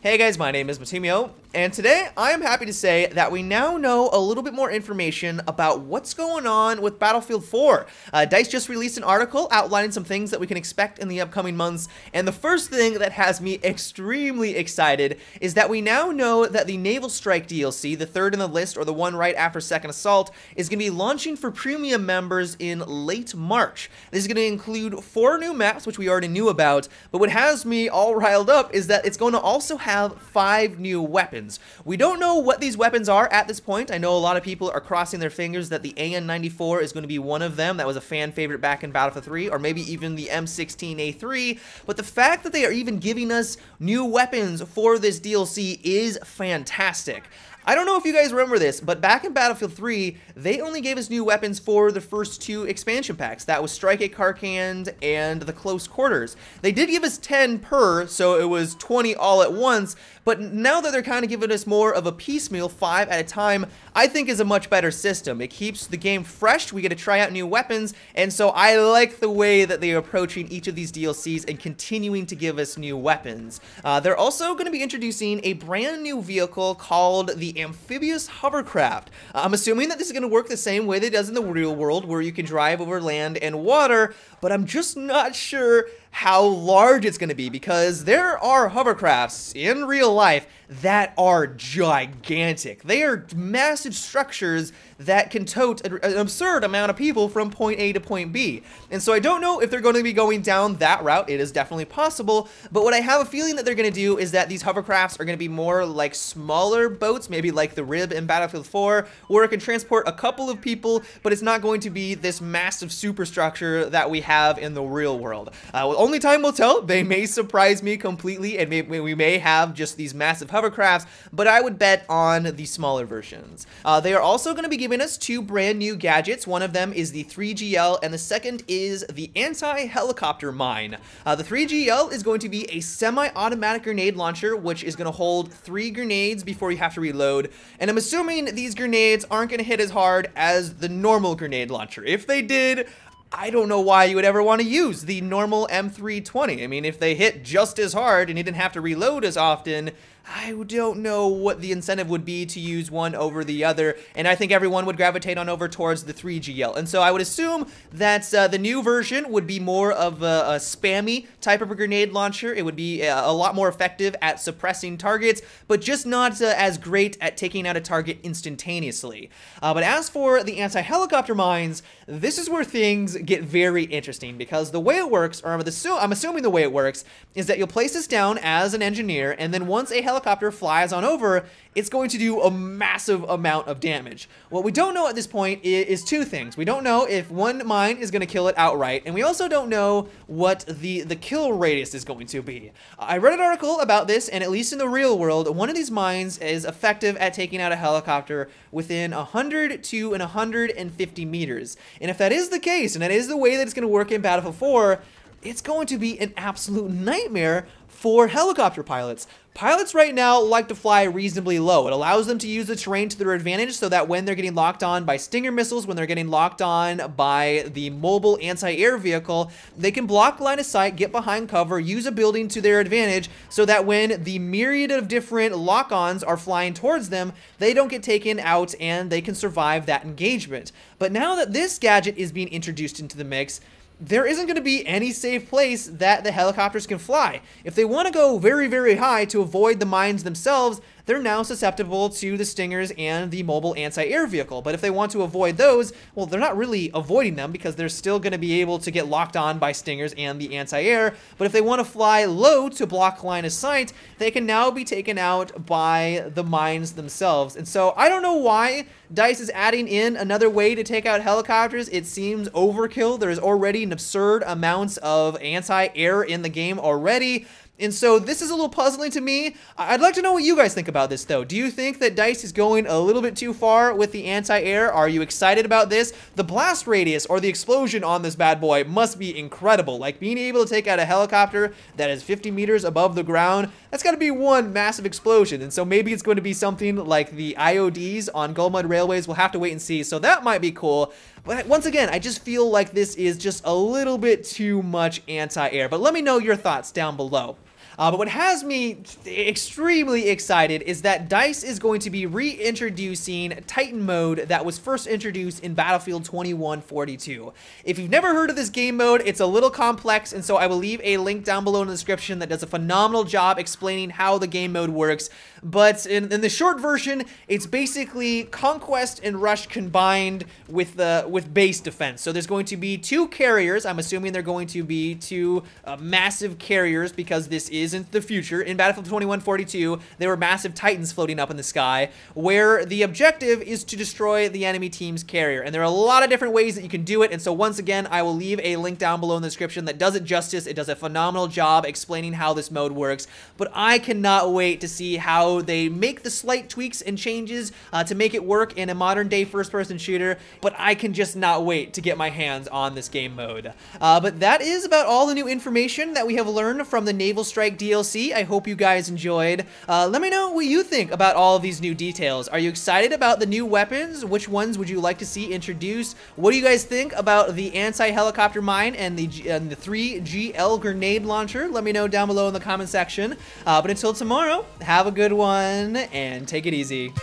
Hey guys, my name is Matumio, and today I am happy to say that we now know a little bit more information about what's going on with Battlefield 4. DICE just released an article outlining some things that we can expect in the upcoming months, and the first thing that has me extremely excited is that we now know that the Naval Strike DLC, the third in the list or the one right after Second Assault, is going to be launching for premium members in late March. This is going to include 4 new maps, which we already knew about, but what has me all riled up is that it's going to also have 5 new weapons. We don't know what these weapons are at this point. I know a lot of people are crossing their fingers that the AN-94 is going to be one of them. That was a fan favorite back in Battlefield 3, or maybe even the M16A3, but the fact that they are even giving us new weapons for this DLC is fantastic. I don't know if you guys remember this, but back in Battlefield 3, they only gave us new weapons for the first 2 expansion packs. That was Strike at Karkand and the Close Quarters. They did give us 10 per, so it was 20 all at once, but now that they're kind of giving us more of a piecemeal, 5 at a time, I think is a much better system. It keeps the game fresh, we get to try out new weapons, and so I like the way that they are approaching each of these DLCs and continuing to give us new weapons. They're also going to be introducing a brand new vehicle called the Amphibious Hovercraft. I'm assuming that this is going to work the same way that it does in the real world, where you can drive over land and water, but I'm just not sure how large it's going to be, because there are hovercrafts in real life that are gigantic. They are massive structures that can tote an absurd amount of people from point A to point B. And so I don't know if they're going to be going down that route. It is definitely possible, but what I have a feeling that they're going to do is that these hovercrafts are going to be more like smaller boats, maybe like the Rib in Battlefield 4, where it can transport a couple of people, but it's not going to be this massive superstructure that we have in the real world. Only time will tell. They may surprise me completely, and we may have just these massive hovercrafts, but I would bet on the smaller versions. They are also going to be giving us 2 brand new gadgets. One of them is the 3GL, and the second is the anti-helicopter mine. The 3GL is going to be a semi-automatic grenade launcher, which is going to hold 3 grenades before you have to reload, and I'm assuming these grenades aren't going to hit as hard as the normal grenade launcher. If they did, I don't know why you would ever want to use the normal M320. I mean, if they hit just as hard and you didn't have to reload as often, I don't know what the incentive would be to use one over the other, and I think everyone would gravitate on over towards the 3GL. And so I would assume that the new version would be more of a spammy type of a grenade launcher. It would be a lot more effective at suppressing targets, but just not as great at taking out a target instantaneously. But as for the anti-helicopter mines, this is where things get very interesting, because the way it works, or I'm assuming the way it works, is that you'll place this down as an engineer, and then once a helicopter flies on over, it's going to do a massive amount of damage. What we don't know at this point is 2 things. We don't know if one mine is going to kill it outright, and we also don't know what the kill radius is going to be. I read an article about this, and at least in the real world, one of these mines is effective at taking out a helicopter within 100 to 150 meters. And if that is the case, and that is the way that it's going to work in Battlefield 4, it's going to be an absolute nightmare for helicopter pilots. Pilots right now like to fly reasonably low. It allows them to use the terrain to their advantage, so that when they're getting locked on by Stinger missiles, when they're getting locked on by the mobile anti-air vehicle, they can block line of sight, get behind cover, use a building to their advantage, so that when the myriad of different lock-ons are flying towards them, they don't get taken out and they can survive that engagement. But now that this gadget is being introduced into the mix, there isn't going to be any safe place that the helicopters can fly. If they want to go very, very high to avoid the mines themselves, they're now susceptible to the Stingers and the mobile anti-air vehicle. But if they want to avoid those, well, they're not really avoiding them, because they're still going to be able to get locked on by Stingers and the anti-air. But if they want to fly low to block line of sight, they can now be taken out by the mines themselves. And so I don't know why DICE is adding in another way to take out helicopters. It seems overkill. There is already an absurd amount of anti-air in the game already. And so this is a little puzzling to me. I'd like to know what you guys think about this, though. Do you think that DICE is going a little bit too far with the anti-air? Are you excited about this? The blast radius, or the explosion on this bad boy, must be incredible. Like, being able to take out a helicopter that is 50 meters above the ground, that's got to be one massive explosion. And so maybe it's going to be something like the IODs on Gold Mud Railways. We'll have to wait and see. So that might be cool. But once again, I just feel like this is just a little bit too much anti-air. But let me know your thoughts down below. But what has me extremely excited is that DICE is going to be reintroducing Titan mode that was first introduced in Battlefield 2142. If you've never heard of this game mode, it's a little complex, and so I will leave a link down below in the description that does a phenomenal job explaining how the game mode works. But in the short version, it's basically conquest and rush combined with base defense. So there's going to be 2 carriers. I'm assuming they're going to be 2 massive carriers, because this isn't the future. In Battlefield 2142, there were massive Titans floating up in the sky, where the objective is to destroy the enemy team's carrier. And there are a lot of different ways that you can do it. And so once again, I will leave a link down below in the description that does it justice. It does a phenomenal job explaining how this mode works. But I cannot wait to see how they make the slight tweaks and changes to make it work in a modern day first-person shooter, but I can just not wait to get my hands on this game mode. But that is about all the new information that we have learned from the Naval Strike DLC. I hope you guys enjoyed. Let me know what you think about all of these new details. Are you excited about the new weapons? Which ones would you like to see introduced? What do you guys think about the anti-helicopter mine and the 3GL grenade launcher? Let me know down below in the comment section. But until tomorrow, have a good one and take it easy.